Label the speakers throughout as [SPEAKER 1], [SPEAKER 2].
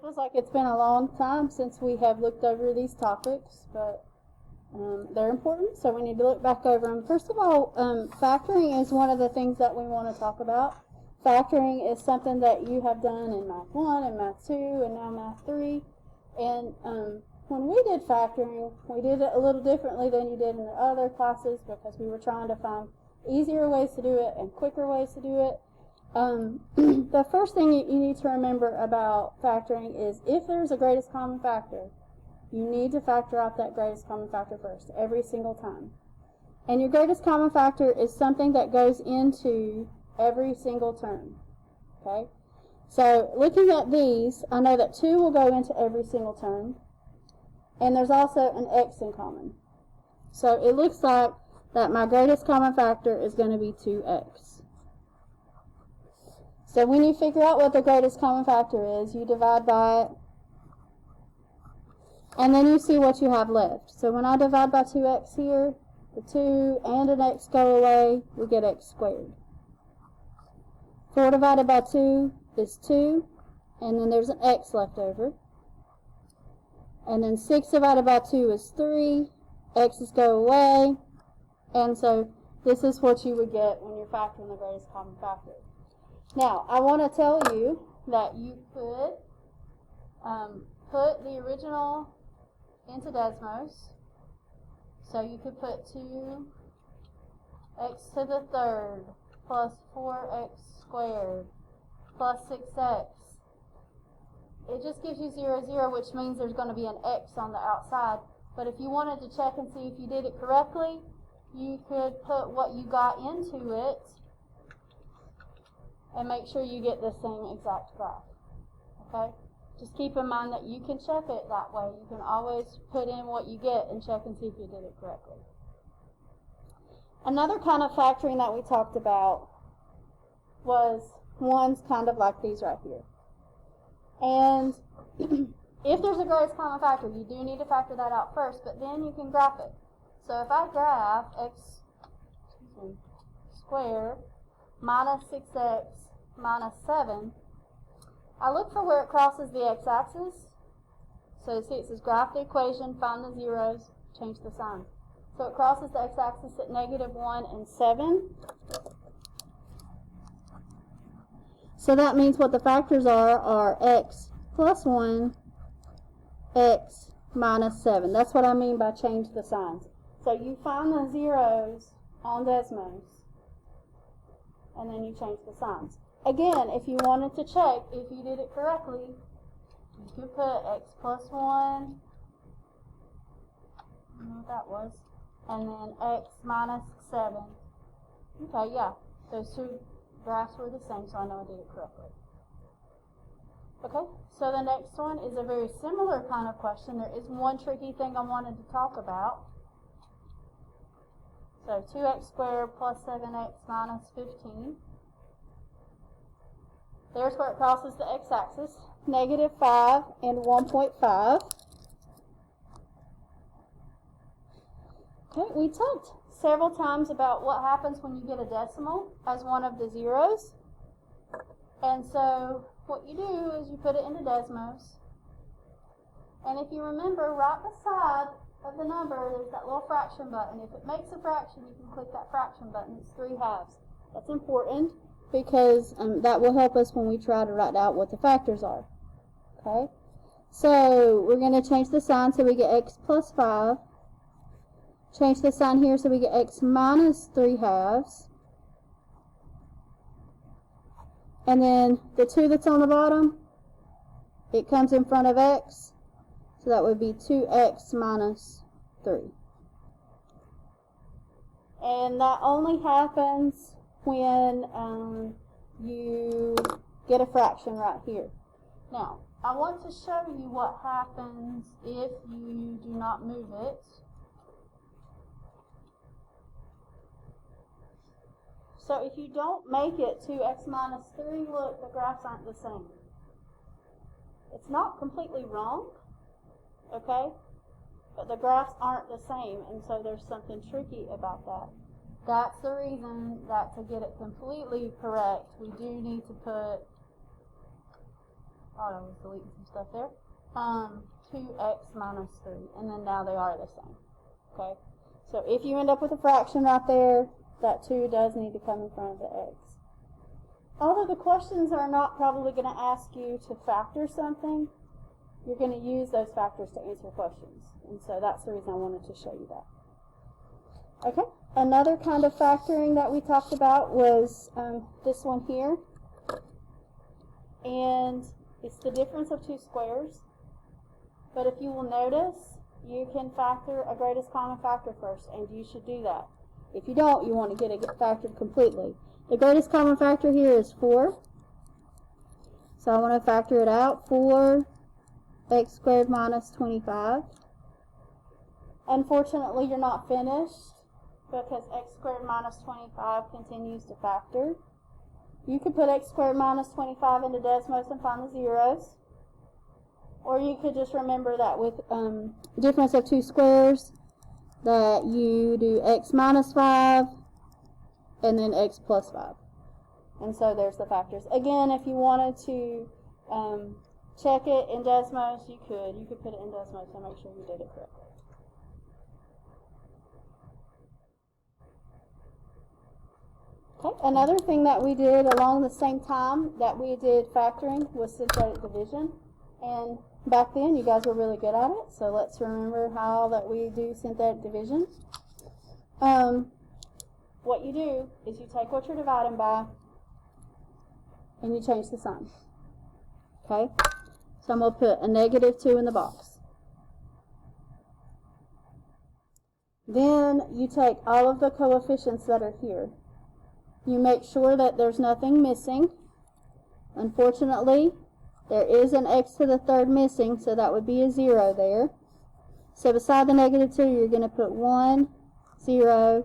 [SPEAKER 1] Feels like it's been a long time since we have looked over these topics, but they're important, so we need to look back over them. First of all, factoring is one of the things that we want to talk about. Factoring is something that you have done in Math 1 and Math 2 and now Math 3. And when we did factoring, we did it a little differently than you did in the other classes because we were trying to find easier ways to do it and quicker ways to do it. The first thing you need to remember about factoring is if there's a greatest common factor, you need to factor out that greatest common factor first, every single time. And your greatest common factor is something that goes into every single term. Okay? So looking at these, I know that 2 will go into every single term. And there's also an x in common. So it looks like that my greatest common factor is going to be 2x. So when you figure out what the greatest common factor is, you divide by it, and then you see what you have left. So when I divide by 2x here, the 2 and an x go away, we get x squared. 4 divided by 2 is 2, and then there's an x left over. And then 6 divided by 2 is 3, x's go away, and so this is what you would get when you're factoring the greatest common factor. Now, I want to tell you that you could put the original into Desmos. So you could put 2x to the third plus 4x squared plus 6x. It just gives you 0, 0, which means there's going to be an x on the outside. But if you wanted to check and see if you did it correctly, you could put what you got into it and make sure you get the same exact graph. Okay? Just keep in mind that you can check it that way. You can always put in what you get and check and see if you did it correctly. Another kind of factoring that we talked about was ones kind of like these right here. And if there's a greatest common factor, you do need to factor that out first, but then you can graph it. So if I graph x squared minus 6x minus 7, I look for where it crosses the x-axis. So see it says graph the equation, find the zeros, change the signs. So it crosses the x-axis at -1 and 7. So that means what the factors are x plus 1, x minus 7. That's what I mean by change the signs. So you find the zeros on Desmos, and then you change the signs. Again, if you wanted to check if you did it correctly, you could put x plus 1, I don't know what that was, and then x minus 7. Okay, yeah, those two graphs were the same, so I know I did it correctly. Okay, so the next one is a very similar kind of question. There is one tricky thing I wanted to talk about. So 2x squared plus 7x minus 15. There's where it crosses the x-axis, -5 and 1.5. Okay, we talked several times about what happens when you get a decimal as one of the zeros. And so what you do is you put it into Desmos. And if you remember, right beside of the number, there's that little fraction button. If it makes a fraction, you can click that fraction button. It's 3/2. That's important because that will help us when we try to write out what the factors are. Okay? So we're going to change the sign so we get x plus 5. Change the sign here so we get x minus 3/2. And then the 2 that's on the bottom, it comes in front of x. So that would be 2x minus 3. And that only happens when you get a fraction right here. Now, I want to show you what happens if you do not move it. So if you don't make it 2x minus 3, look, the graphs aren't the same. It's not completely wrong, okay? But the graphs aren't the same, and so there's something tricky about that. That's the reason that to get it completely correct, we do need to put I was deleting some stuff there. 2x minus 3, and then now they are the same. Okay? So if you end up with a fraction right there, that 2 does need to come in front of the x. Although the questions are not probably going to ask you to factor something, you're going to use those factors to answer questions. And so that's the reason I wanted to show you that. Okay? Another kind of factoring that we talked about was this one here. And it's the difference of two squares. But if you will notice, you can factor a greatest common factor first, and you should do that. If you don't, you want to get it factored completely. The greatest common factor here is 4. So I want to factor it out. 4x squared minus 25. Unfortunately, you're not finished because x squared minus 25 continues to factor. You could put x squared minus 25 into Desmos and find the zeros. Or you could just remember that with difference of two squares, that you do x minus 5 and then x plus 5. And so there's the factors. Again, if you wanted to check it in Desmos, you could. You could put it in Desmos and make sure you did it correctly. Okay, another thing that we did along the same time that we did factoring was synthetic division. And back then, you guys were really good at it, so let's remember how that we do synthetic division. What you do is you take what you're dividing by and you change the sign. Okay? So I'm going to put a -2 in the box. Then you take all of the coefficients that are here. You make sure that there's nothing missing. Unfortunately, there is an x to the third missing, so that would be a 0 there. So beside the -2, you're going to put 1, 0,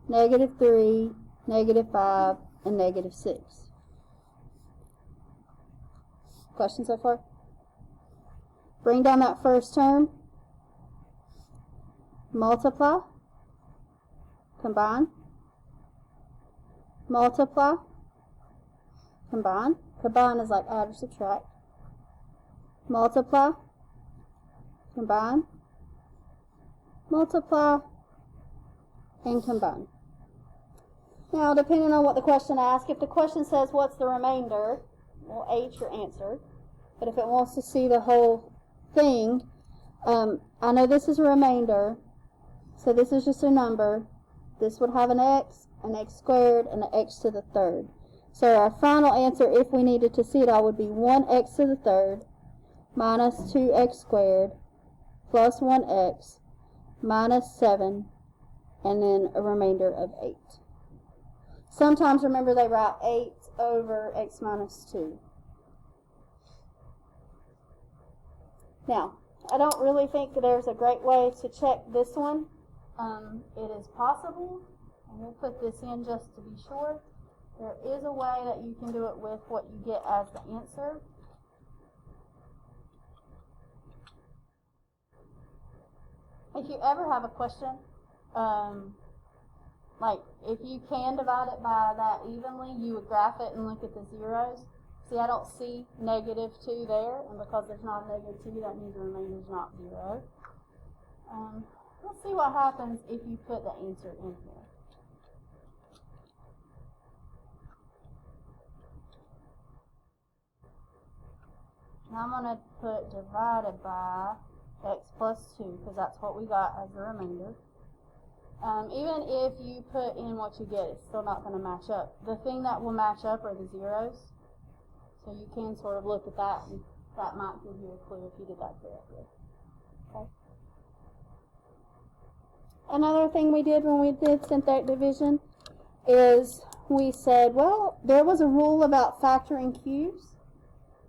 [SPEAKER 1] -3, -5, and -6. Question so far? Bring down that first term. Multiply. Combine. Multiply. Combine. Combine is like add or subtract. Multiply. Combine. Multiply. And combine. Now, depending on what the question asks, if the question says what's the remainder, we'll H your answer. But if it wants to see the whole thing, I know this is a remainder, so this is just a number. This would have an x squared, and an x to the third. So our final answer, if we needed to see it all, would be 1x to the third minus 2x squared plus 1x minus 7, and then a remainder of 8. Sometimes, remember, they write 8 over x minus 2. Now, I don't really think that there's a great way to check this one. It is possible, and we'll put this in just to be sure. There is a way that you can do it with what you get as the answer. If you ever have a question, like if you can divide it by that evenly, you would graph it and look at the zeros. See, I don't see -2 there, and because there's not a -2, that means the remainder is not 0. Let's see what happens if you put the answer in here. Now I'm going to put divided by x plus 2, because that's what we got as the remainder. Even if you put in what you get, it's still not going to match up. The thing that will match up are the zeros. So you can sort of look at that, and that might give you a clue if you did that correctly. Okay. Another thing we did when we did synthetic division is we said, well, there was a rule about factoring cubes.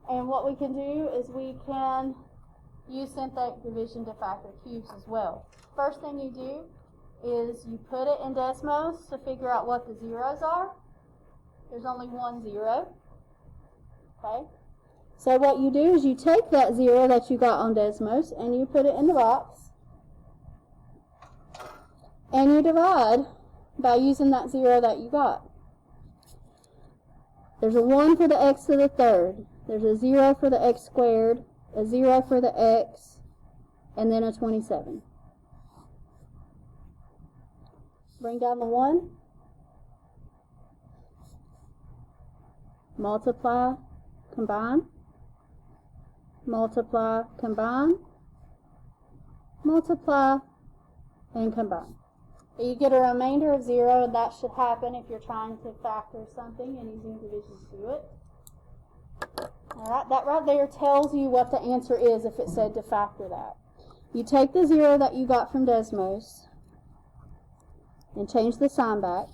[SPEAKER 1] And what we can do is we can use synthetic division to factor cubes as well. First thing you do is you put it in Desmos to figure out what the zeros are. There's only one 0. Okay? So what you do is you take that 0 that you got on Desmos and you put it in the box. And you divide by using that 0 that you got. There's a 1 for the x to the third. There's a 0 for the x squared, a 0 for the x, and then a 27. Bring down the 1. Multiply, combine. Multiply, combine. Multiply, and combine. You get a remainder of 0, and that should happen if you're trying to factor something and using division to do it. Alright, that right there tells you what the answer is if it said to factor that. You take the 0 that you got from Desmos and change the sign back.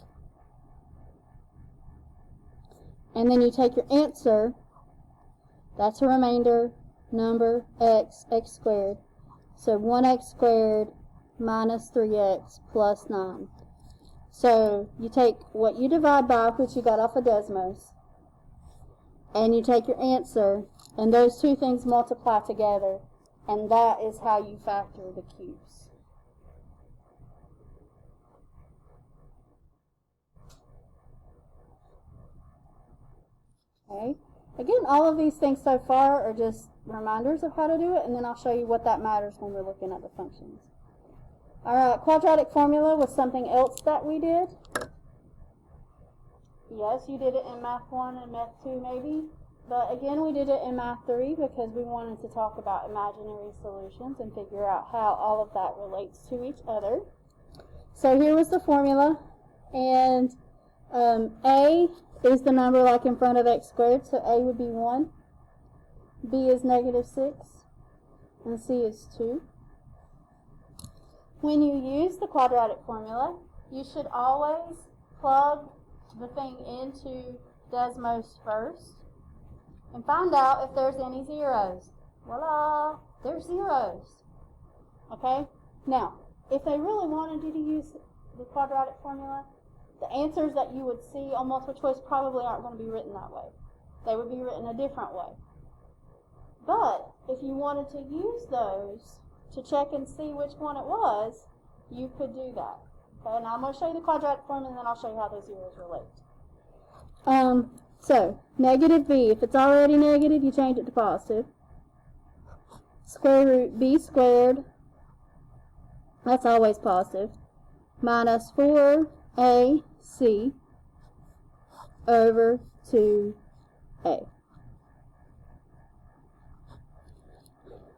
[SPEAKER 1] And then you take your answer, that's a remainder, number, x squared. So 1x squared minus 3x plus 9. So you take what you divide by, which you got off of Desmos, and you take your answer, and those two things multiply together, and that is how you factor the cubes. Okay. Again, all of these things so far are just reminders of how to do it, and then I'll show you what that matters when we're looking at the functions. Alright, quadratic formula was something else that we did. Yes, you did it in Math 1 and Math 2 maybe, but again we did it in Math 3 because we wanted to talk about imaginary solutions and figure out how all of that relates to each other. So here was the formula, and A is the number like in front of x squared, so A would be 1, B is negative 6, and C is 2. When you use the quadratic formula, you should always plug the thing into Desmos first and find out if there's any zeros. Voila! There's zeros. Okay? Now, if they really wanted you to use the quadratic formula, the answers that you would see on multiple choice probably aren't going to be written that way. They would be written a different way. But if you wanted to use those to check and see which one it was, you could do that. Okay, and I'm going to show you the quadratic formula, and then I'll show you how those zeros relate. So, negative b, if it's already negative, you change it to positive. Square root b squared, that's always positive, minus 4ac over 2a.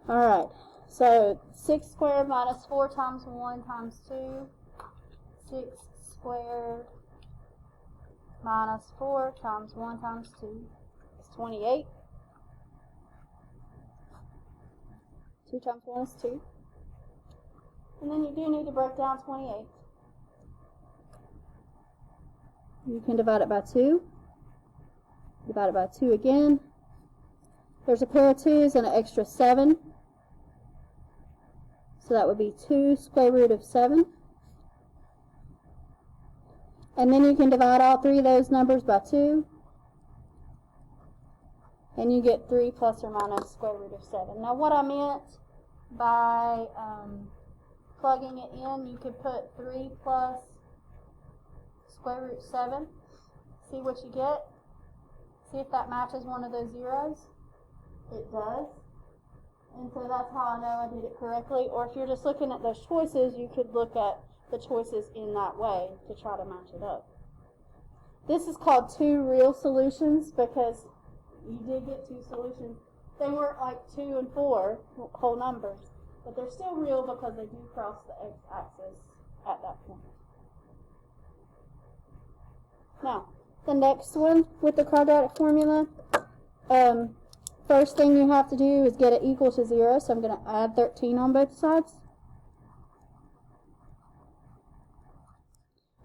[SPEAKER 1] Alright, so 6 squared minus 4 times 1 times 2, 6 squared minus 4 times 1 times 2 is 28. 2 times 1 is 2. And then you do need to break down 28. You can divide it by 2. Divide it by 2 again. There's a pair of 2's and an extra 7. So that would be 2 square root of 7. And then you can divide all three of those numbers by 2. And you get 3 plus or minus square root of 7. Now what I meant by plugging it in, you could put 3 plus square root 7. See what you get. See if that matches one of those zeros. It does. And so that's how I know I did it correctly. Or if you're just looking at those choices, you could look at the choices in that way to try to match it up. This is called two real solutions because you did get two solutions. They weren't like 2 and 4 whole numbers, but they're still real because they do cross the x-axis at that point. Now, the next one with the quadratic formula, first thing you have to do is get it equal to 0, so I'm going to add 13 on both sides.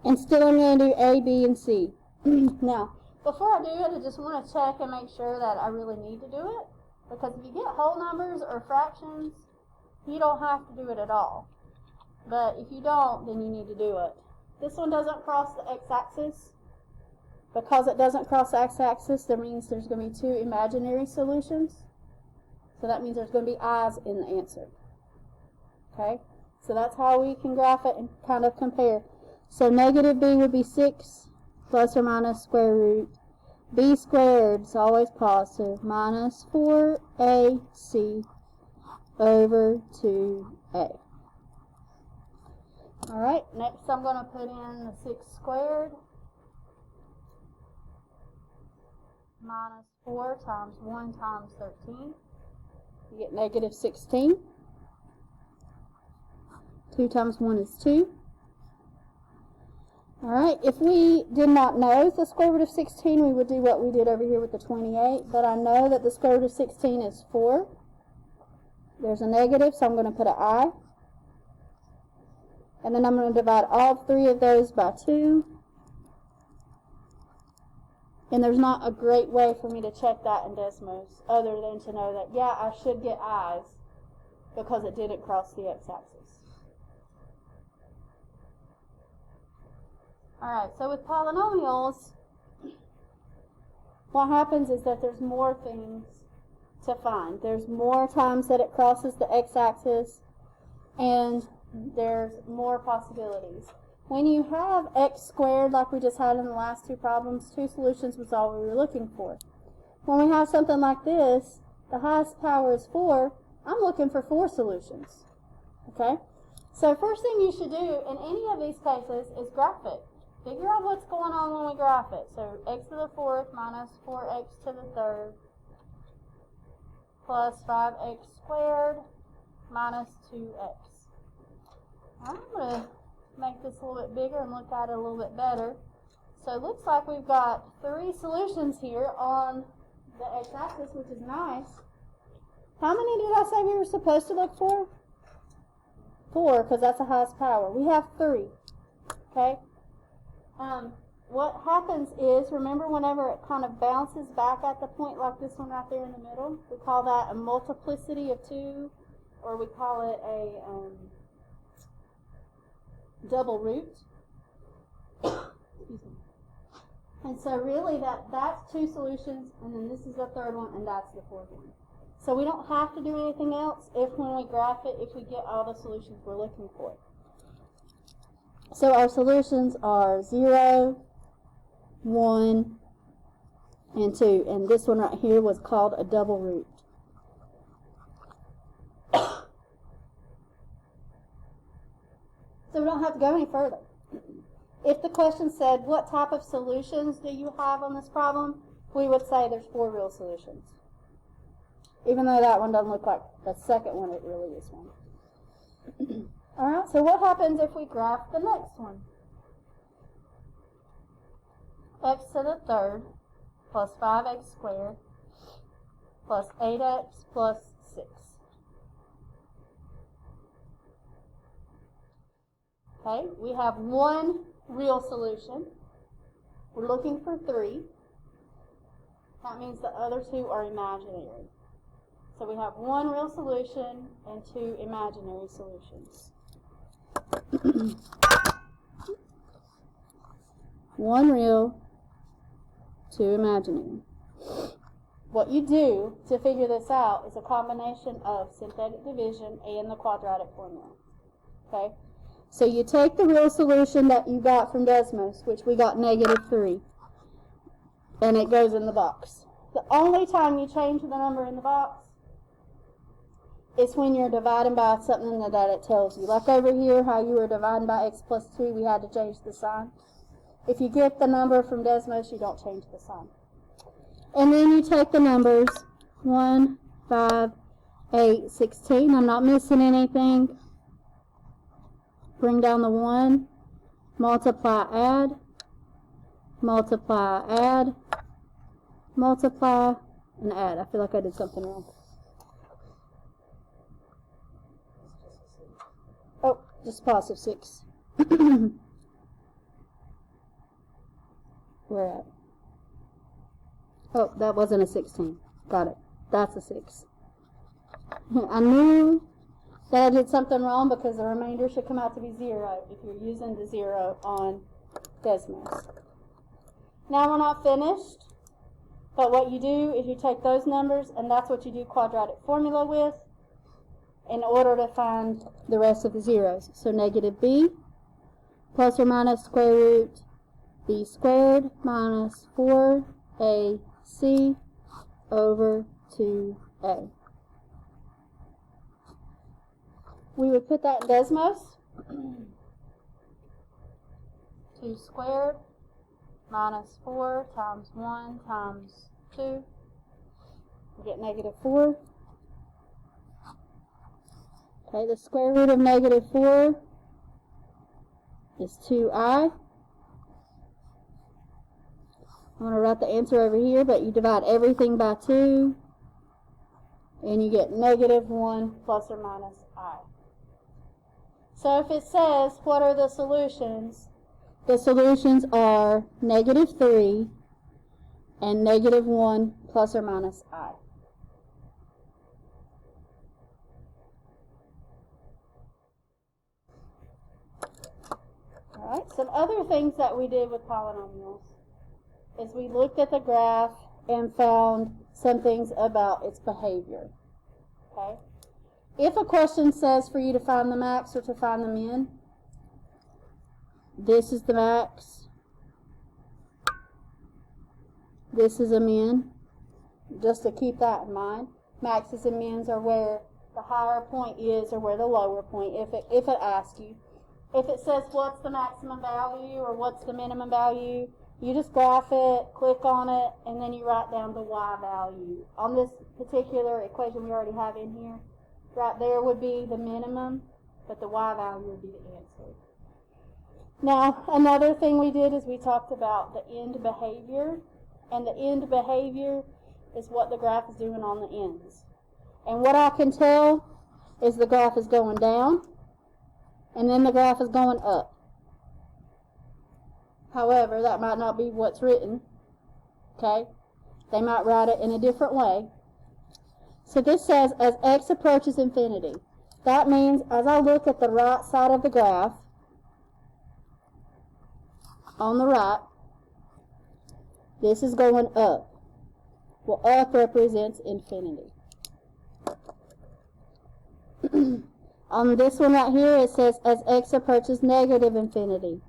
[SPEAKER 1] And still I'm going to do A, B, and C. Now, before I do it, I just want to check and make sure that I really need to do it. Because if you get whole numbers or fractions, you don't have to do it at all. But if you don't, then you need to do it. This one doesn't cross the x-axis. Because it doesn't cross the x-axis, that means there's going to be two imaginary solutions. So that means there's going to be i's in the answer. Okay? So that's how we can graph it and kind of compare. So negative b would be 6 plus or minus square root b squared is always positive, minus 4ac over 2a. Alright, next I'm going to put in the 6 squared minus 4 times 1 times 13. You get negative 16. 2 times 1 is 2. Alright, if we did not know the square root of 16, we would do what we did over here with the 28. But I know that the square root of 16 is 4. There's a negative, so I'm going to put an I. And then I'm going to divide all 3 of those by 2. And there's not a great way for me to check that in Desmos other than to know that, yeah, I should get I's because it didn't cross the x-axis. Alright, so with polynomials, what happens is that there's more things to find. There's more times that it crosses the x-axis, and there's more possibilities. When you have x squared, like we just had in the last 2 problems, 2 solutions was all we were looking for. When we have something like this, the highest power is 4, I'm looking for 4 solutions. Okay? So first thing you should do in any of these cases is graph it. Figure out what's going on when we graph it. So x to the 4th minus 4x to the 3rd plus 5x squared minus 2x. I'm going to make this a little bit bigger and look at it a little bit better. So it looks like we've got 3 solutions here on the x-axis, which is nice. How many did I say we were supposed to look for? 4, because that's the highest power. We have 3. Okay? What happens is, remember whenever it kind of bounces back at the point like this one right there in the middle, we call that a multiplicity of 2, or we call it a double root. Excuse me. And so really that's 2 solutions, and then this is the 3rd one, and that's the 4th one. So we don't have to do anything else if when we graph it, if we get all the solutions we're looking for. So our solutions are 0, 1, and 2. And this one right here was called a double root. So we don't have to go any further. If the question said, what type of solutions do you have on this problem, we would say there's 4 real solutions. Even though that one doesn't look like the second one, it really is one. Alright, so what happens if we graph the next one? X to the 3rd plus 5x squared plus 8x plus 6. Okay, we have 1 real solution. We're looking for 3. That means the other 2 are imaginary. So we have 1 real solution and 2 imaginary solutions. 1 real, 2 imaginary. What you do to figure this out is a combination of synthetic division and the quadratic formula. Okay? So you take the real solution that you got from Desmos, which we got negative 3, and it goes in the box. The only time you change the number in the box is when you're dividing by something that it tells you. Like over here, how you were dividing by x plus 2, we had to change the sign. If you get the number from Desmos, you don't change the sign. And then you take the numbers 1, 5, 8, 16. I'm not missing anything. Bring down the 1. Multiply, add. Multiply, add. Multiply, and add. I feel like I did something wrong. Oh, just positive 6. Where at? Oh, that wasn't a 16. Got it. That's a 6. I knew that I did something wrong because the remainder should come out to be 0 if you're using the 0 on Desmos. Now we're not finished, but what you do is you take those numbers, and that's what you do quadratic formula with in order to find the rest of the zeros. So negative b plus or minus square root b squared minus 4 AC over 2A. We would put that in Desmos. 2 squared minus 4 times 1 times 2. We get negative 4. Okay, the square root of negative 4 is 2I. I'm going to write the answer over here, but you divide everything by 2, and you get negative 1 plus or minus I. So if it says, what are the solutions? The solutions are negative 3 and negative 1 plus or minus I. Alright, some other things that we did with polynomials is we looked at the graph and found some things about its behavior. Okay? If a question says for you to find the max or to find the min, this is the max, this is a min, just to keep that in mind. Maxes and mins are where the higher point is or where the lower point, if it asks you. If it says what's the maximum value or what's the minimum value, you just graph it, click on it, and then you write down the y value. On this particular equation we already have in here, right there would be the minimum, but the y value would be the answer. Now, another thing we did is we talked about the end behavior, and the end behavior is what the graph is doing on the ends. And what I can tell is the graph is going down, and then the graph is going up. However, that might not be what's written. Okay? They might write it in a different way. So this says, as x approaches infinity. That means as I look at the right side of the graph, on the right, this is going up. Well, up represents infinity. On this one right here, it says, as x approaches negative infinity.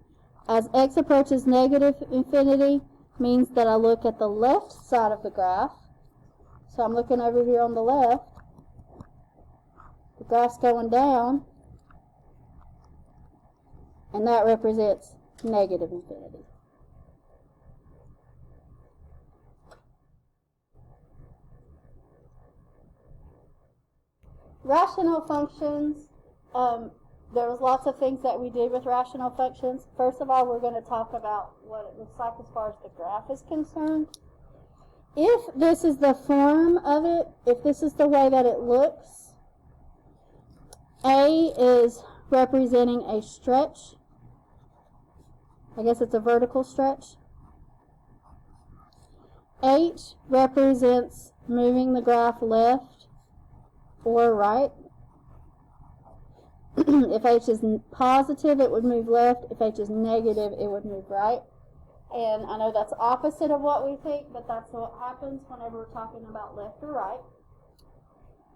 [SPEAKER 1] As x approaches negative infinity means that I look at the left side of the graph. So I'm looking over here on the left. The graph's going down, and that represents negative infinity. Rational functions. There was lots of things that we did with rational functions. First of all, we're going to talk about what it looks like as far as the graph is concerned. If this is the form of it, if this is the way that it looks, A is representing a stretch. I guess it's a vertical stretch. H represents moving the graph left or right. If H is positive, it would move left. If H is negative, it would move right. And I know that's opposite of what we think, but that's what happens whenever we're talking about left or right.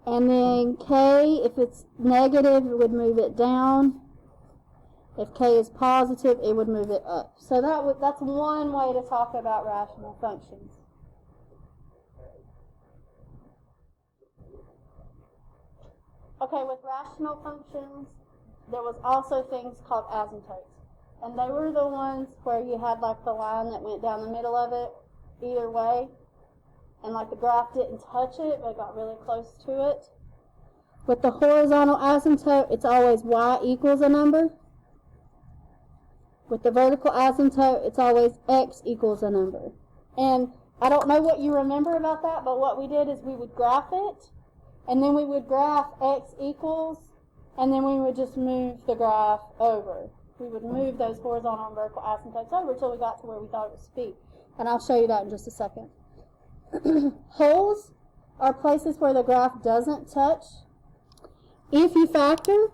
[SPEAKER 1] And then K, if it's negative, it would move it down. If K is positive, it would move it up. So that's one way to talk about rational functions. Okay, with rational functions, there was also things called asymptotes. And they were the ones where you had like the line that went down the middle of it, either way. And like the graph didn't touch it, but it got really close to it. With the horizontal asymptote, it's always y equals a number. With the vertical asymptote, it's always x equals a number. And I don't know what you remember about that, but what we did is we would graph it, and then we would graph x equals, and then we would just move the graph over. We would move those horizontal and vertical asymptotes over until we got to where we thought it would speak. And I'll show you that in just a second. Holes are places where the graph doesn't touch. If you factor,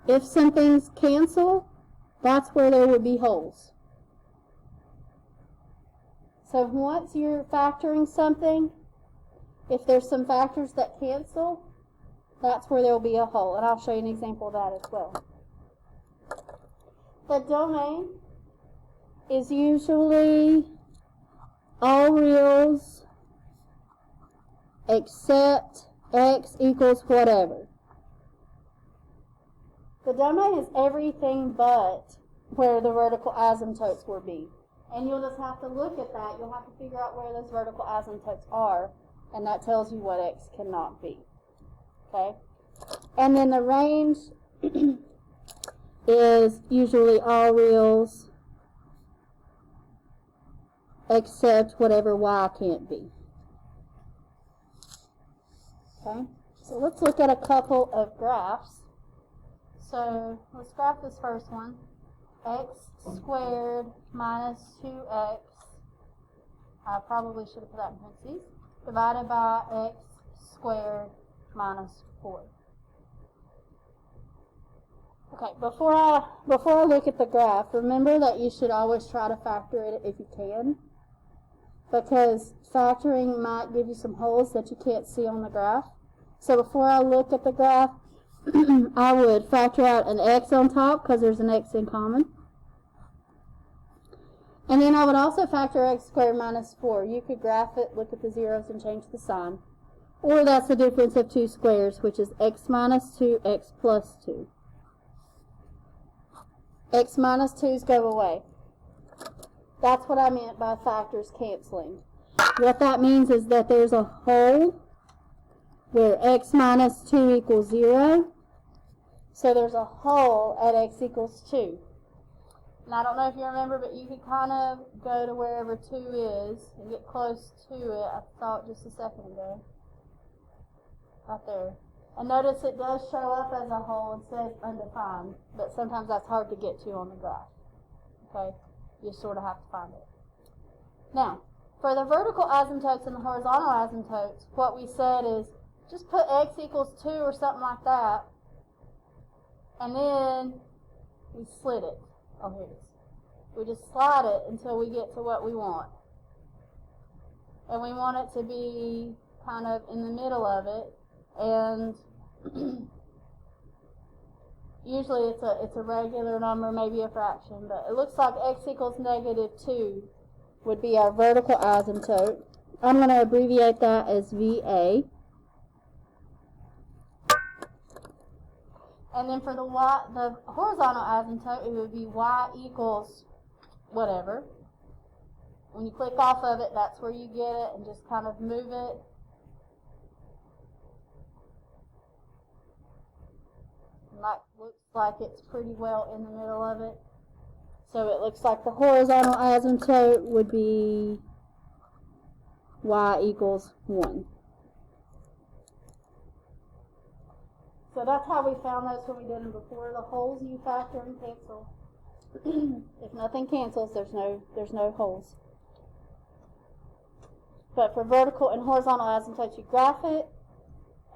[SPEAKER 1] if some things cancel, that's where there would be holes. So once you're factoring something, if there's some factors that cancel, that's where there will be a hole. And I'll show you an example of that as well. The domain is usually all reals except x equals whatever. The domain is everything but where the vertical asymptotes will be. And you'll just have to look at that. You'll have to figure out where those vertical asymptotes are, and that tells you what x cannot be. Okay? And then the range is usually all reals except whatever y can't be. Okay? So let's look at a couple of graphs. So let's graph this first one. X squared minus 2x, I probably should have put that in parentheses, divided by x squared minus 4. Okay, before I look at the graph, remember that you should always try to factor it if you can, because factoring might give you some holes that you can't see on the graph. So before I look at the graph, I would factor out an x on top because there's an x in common. And then I would also factor x squared minus 4. You could graph it, look at the zeros, and change the sign. Or that's the difference of two squares, which is x minus 2, x plus 2. X minus 2's go away. That's what I meant by factors canceling. What that means is that there's a hole where x minus 2 equals 0. So there's a hole at x equals 2. And I don't know if you remember, but you could kind of go to wherever 2 is and get close to it. I saw it just a second ago. Right there. And notice it does show up as a hole. It says undefined, but sometimes that's hard to get to on the graph. Okay? You sort of have to find it. Now, for the vertical asymptotes and the horizontal asymptotes, what we said is just put x equals 2 or something like that, and then we slit it. Oh, here it is. We just slide it until we get to what we want. And we want it to be kind of in the middle of it. And usually it's a regular number, maybe a fraction. But it looks like x equals negative 2 would be our vertical asymptote. I'm going to abbreviate that as VA. And then for the horizontal asymptote, it would be y equals whatever. When you click off of it, that's where you get it, and just kind of move it. And that looks like it's pretty well in the middle of it. So it looks like the horizontal asymptote would be y equals 1. So that's how we found those when we did them before. The holes you factor and cancel. If nothing cancels, there's no holes. But for vertical and horizontal asymptotes, you graph it,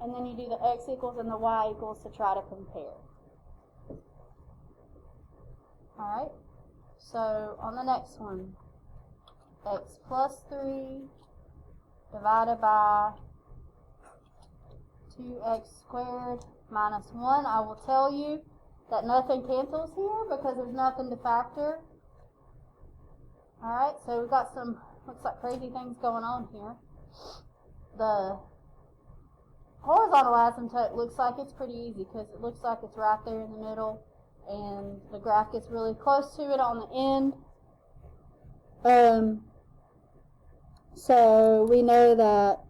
[SPEAKER 1] and then you do the x equals and the y equals to try to compare. Alright, so on the next one, x plus 3 divided by 2x squared minus 1. I will tell you that nothing cancels here because there's nothing to factor. Alright, so we've got some, looks like crazy things going on here. The horizontal asymptote looks like it's pretty easy because it looks like it's right there in the middle and the graph gets really close to it on the end. So we know that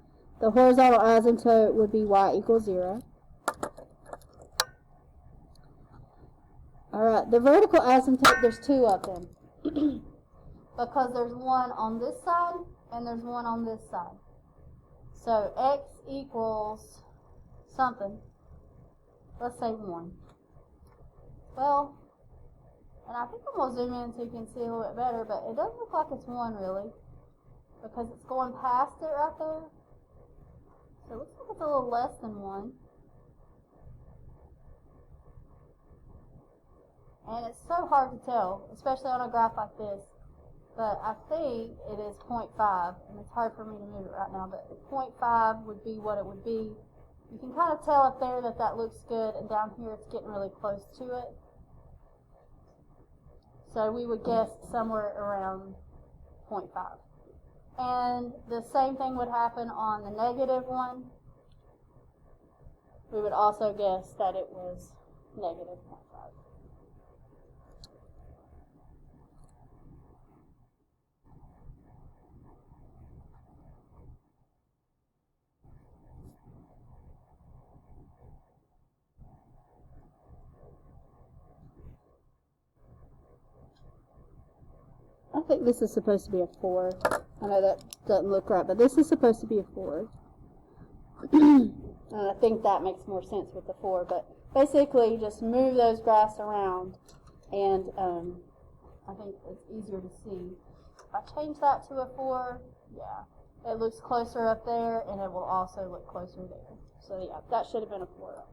[SPEAKER 1] the horizontal asymptote would be y equals 0. Alright, the vertical asymptote, there's two of them. Because there's one on this side and there's one on this side. So x equals something. Let's say 1. Well, and I think I'm going to zoom in so you can see a little bit better, but it doesn't look like it's 1 really. Because it's going past it right there. So it looks like it's a little less than 1. And it's so hard to tell, especially on a graph like this. But I think it is 0.5, and it's hard for me to move it right now, but 0.5 would be what it would be. You can kind of tell up there that that looks good, and down here it's getting really close to it. So we would guess somewhere around 0.5. And the same thing would happen on the negative one. We would also guess that it was negative 0.5. I think this is supposed to be a 4. I know that doesn't look right, but this is supposed to be a 4. And I think that makes more sense with the 4. But basically, just move those graphs around, and I think it's easier to see. If I change that to a 4, yeah, it looks closer up there, and it will also look closer there. So yeah, that should have been a 4 up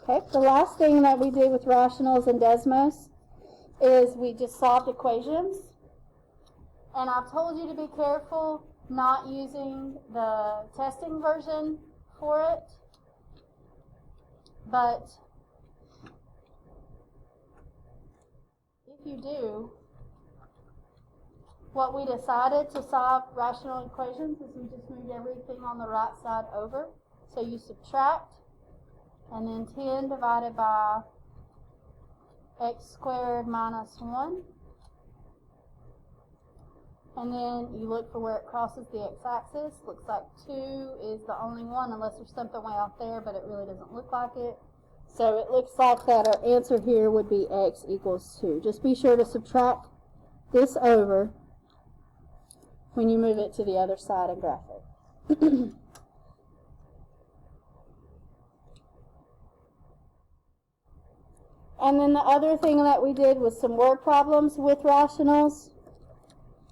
[SPEAKER 1] there. Okay, the last thing that we did with rationals and Desmos is we just solved equations. And I've told you to be careful not using the testing version for it. But if you do, what we decided to solve rational equations is we just moved everything on the right side over. So you subtract, and then 10 divided by x squared minus 1. And then you look for where it crosses the x-axis. Looks like 2 is the only one, unless there's something way out there, but it really doesn't look like it. So it looks like that our answer here would be x equals 2. Just be sure to subtract this over when you move it to the other side and graph it. And then the other thing that we did was some word problems with rationals.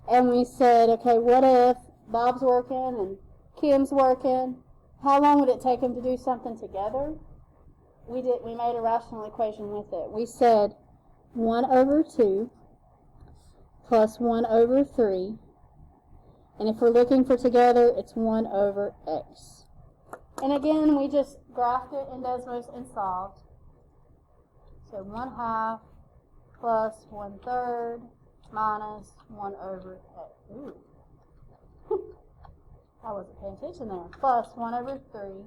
[SPEAKER 1] And we said, okay, what if Bob's working and Kim's working? How long would it take them to do something together? We made a rational equation with it. We said 1 over 2 plus 1 over 3. And if we're looking for together, it's 1 over x. And again, we just graphed it in Desmos and solved. So 1/2 plus 1/3 minus 1 over x. Ooh. I wasn't paying attention there. Plus 1 over 3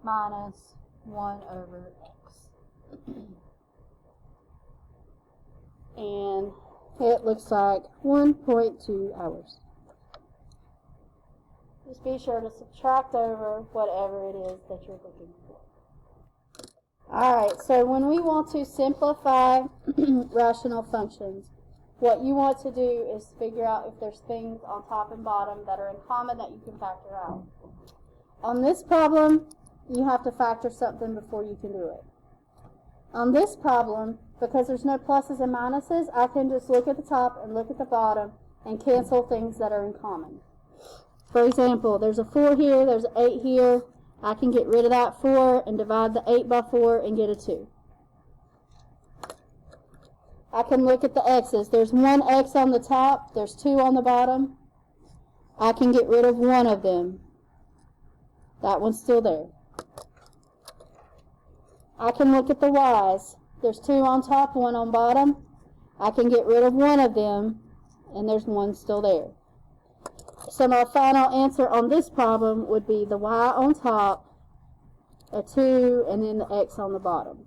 [SPEAKER 1] minus 1 over x. And it looks like 1.2 hours. Just be sure to subtract over whatever it is that you're looking for. Alright, so when we want to simplify rational functions, what you want to do is figure out if there's things on top and bottom that are in common that you can factor out. On this problem, you have to factor something before you can do it. On this problem, because there's no pluses and minuses, I can just look at the top and look at the bottom and cancel things that are in common. For example, there's a 4 here, there's an 8 here. I can get rid of that 4 and divide the 8 by 4 and get a 2. I can look at the x's. There's 1 x on the top, there's 2 on the bottom. I can get rid of one of them. That one's still there. I can look at the y's. There's 2 on top, 1 on bottom. I can get rid of one of them, and there's 1 still there. So my final answer on this problem would be the y on top, a 2, and then the x on the bottom.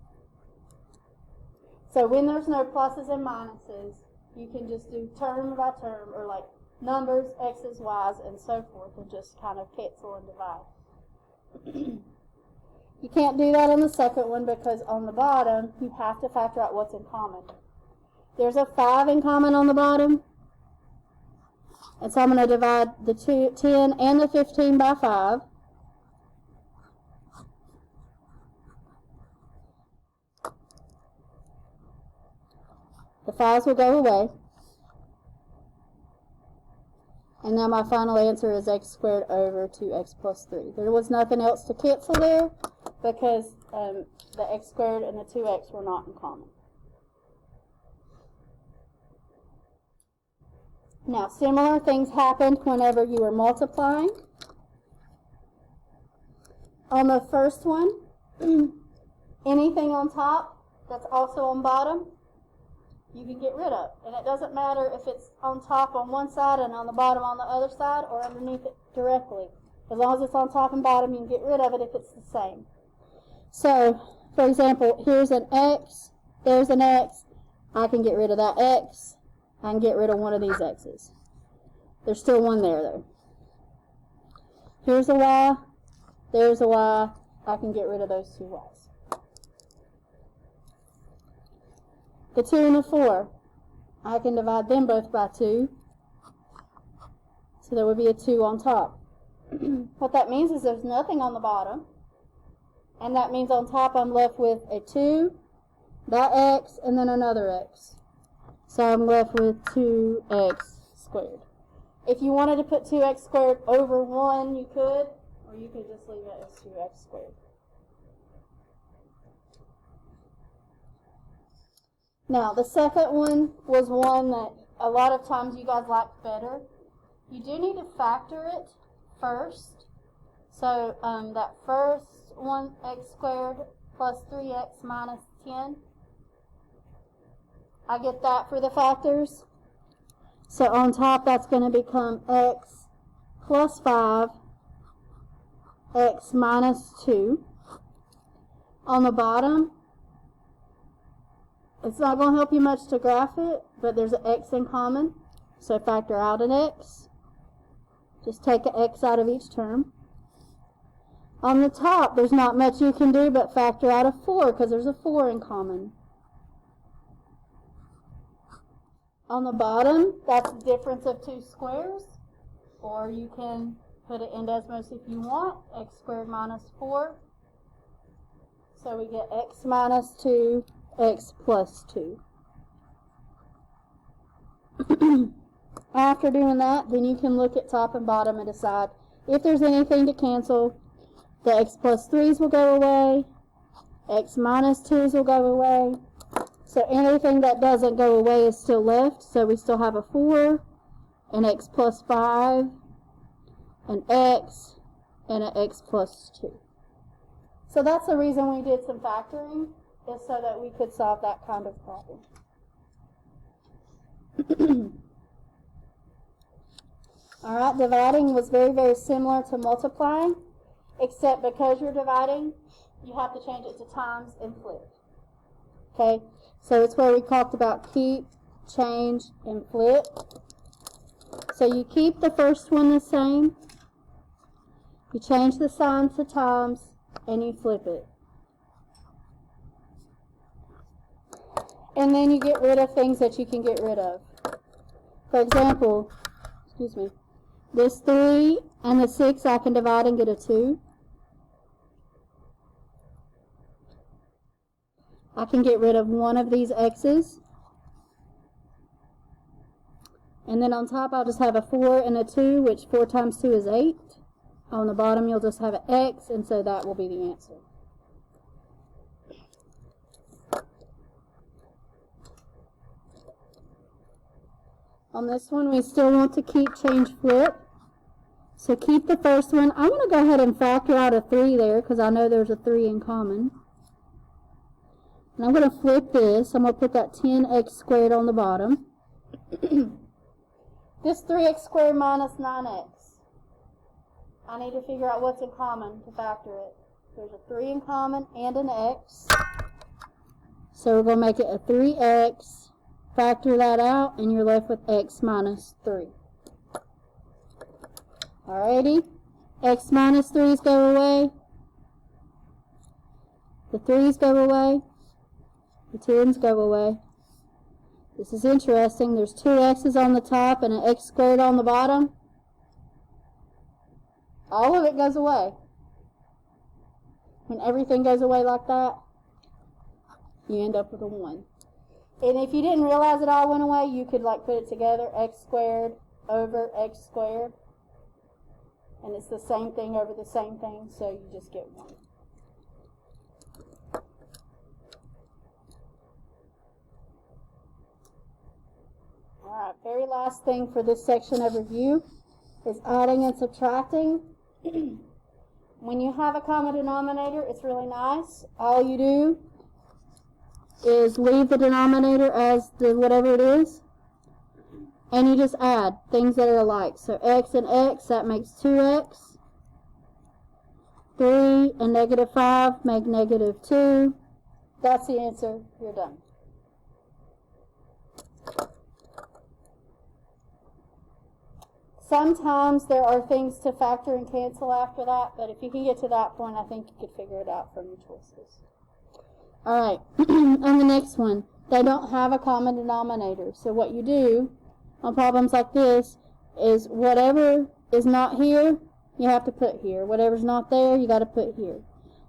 [SPEAKER 1] So when there's no pluses and minuses, you can just do term by term, or like numbers, x's, y's, and so forth, and just kind of cancel and divide. You can't do that on the second one because on the bottom, you have to factor out what's in common. There's a 5 in common on the bottom. And so I'm going to divide the 10 and the 15 by 5. The 5s will go away. And now my final answer is x squared over 2x plus 3. There was nothing else to cancel there because the x squared and the 2x were not in common. Now, similar things happened whenever you were multiplying. On the first one, anything on top that's also on bottom, you can get rid of. And it doesn't matter if it's on top on one side and on the bottom on the other side, or underneath it directly. As long as it's on top and bottom, you can get rid of it if it's the same. So, for example, here's an x, there's an x. I can get rid of that x. I can get rid of one of these x's. There's still one there, though. Here's a y, there's a y. I can get rid of those two y's. The 2 and the 4, I can divide them both by 2. So there would be a 2 on top. What that means is there's nothing on the bottom. And that means on top I'm left with a 2, that x, and then another x. So I'm left with 2x squared. If you wanted to put 2x squared over 1, you could, or you could just leave it as 2x squared. Now, the second one was one that a lot of times you guys like better. You do need to factor it first. So that first one, x squared plus 3x minus 10. I get that for the factors. So on top, that's going to become x plus 5, x minus 2. On the bottom, it's not going to help you much to graph it, but there's an x in common. So factor out an x. Just take an x out of each term. On the top, there's not much you can do but factor out a 4 because there's a 4 in common. On the bottom, that's the difference of two squares. Or you can put it in Desmos if you want. X squared minus 4. So we get x minus 2, x plus 2. After doing that, then you can look at top and bottom and decide if there's anything to cancel. The x plus 3's will go away. X minus 2's will go away. So anything that doesn't go away is still left. So we still have a 4, an x plus 5, an x, and an x plus 2. So that's the reason we did some factoring, is so that we could solve that kind of problem. All right, dividing was very, very similar to multiplying, except because you're dividing, you have to change it to times and flip. Okay, so it's where we talked about keep, change, and flip. So you keep the first one the same, you change the sign to times, and you flip it. And then you get rid of things that you can get rid of. For example, this 3 and the 6 I can divide and get a 2. I can get rid of one of these x's. And then on top I'll just have a 4 and a 2, which 4 times 2 is 8. On the bottom you'll just have an x, and so that will be the answer. On this one, we still want to keep, change, flip. So keep the first one. I want to go ahead and factor out a 3 there because I know there's a 3 in common. And I'm going to flip this. I'm going to put that 10x squared on the bottom. This 3x squared minus 9x. I need to figure out what's in common to factor it. There's a 3 in common and an x. So we're going to make it a 3x. Factor that out, and you're left with x minus 3. Alrighty. X minus 3's go away. The 3's go away. The 10's go away. This is interesting. There's 2 x's on the top and an x squared on the bottom. All of it goes away. When everything goes away like that, you end up with a 1. And if you didn't realize it all went away, you could like put it together, x squared over x squared. And it's the same thing over the same thing, so you just get 1. Alright, very last thing for this section of review is adding and subtracting. When you have a common denominator, it's really nice. All you do is leave the denominator as the whatever it is, and you just add things that are alike. So x and x, that makes 2x. 3 and -5 make -2. That's the answer. You're done. Sometimes there are things to factor and cancel after that, but if you can get to that point, I think you could figure it out from your choices. Alright, and the next one. They don't have a common denominator. So what you do on problems like this is whatever is not here, you have to put here. Whatever's not there, you got to put here.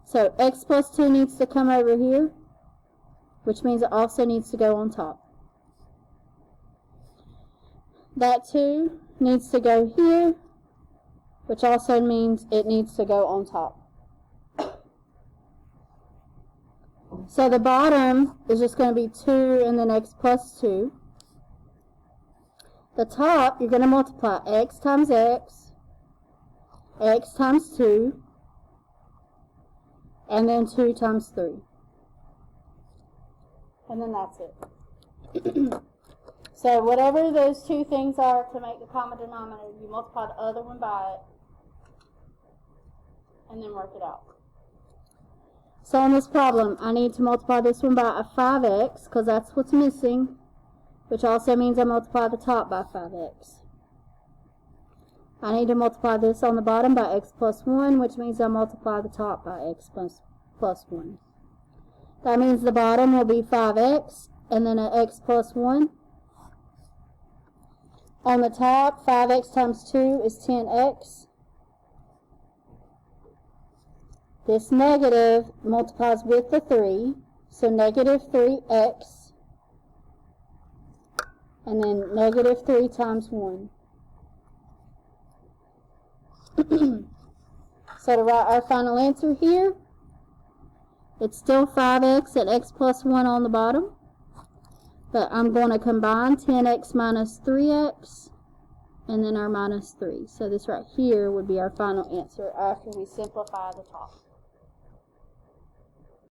[SPEAKER 1] So x plus 2 needs to come over here, which means it also needs to go on top. That 2 needs to go here, which also means it needs to go on top. So the bottom is just going to be 2 and then x plus 2. The top, you're going to multiply x times x, x times 2, and then 2 times 3. And then that's it. So whatever those two things are to make the common denominator, you multiply the other one by it, and then work it out. So in this problem, I need to multiply this one by a 5x, because that's what's missing, which also means I multiply the top by 5x. I need to multiply this on the bottom by x plus 1, which means I multiply the top by x plus 1. That means the bottom will be 5x, and then an x plus 1. On the top, 5x times 2 is 10x. This negative multiplies with the 3, so negative 3x, and then negative 3 times 1. So to write our final answer here, it's still 5x and x plus 1 on the bottom, but I'm going to combine 10x minus 3x, and then our minus 3. So this right here would be our final answer after we simplify the top.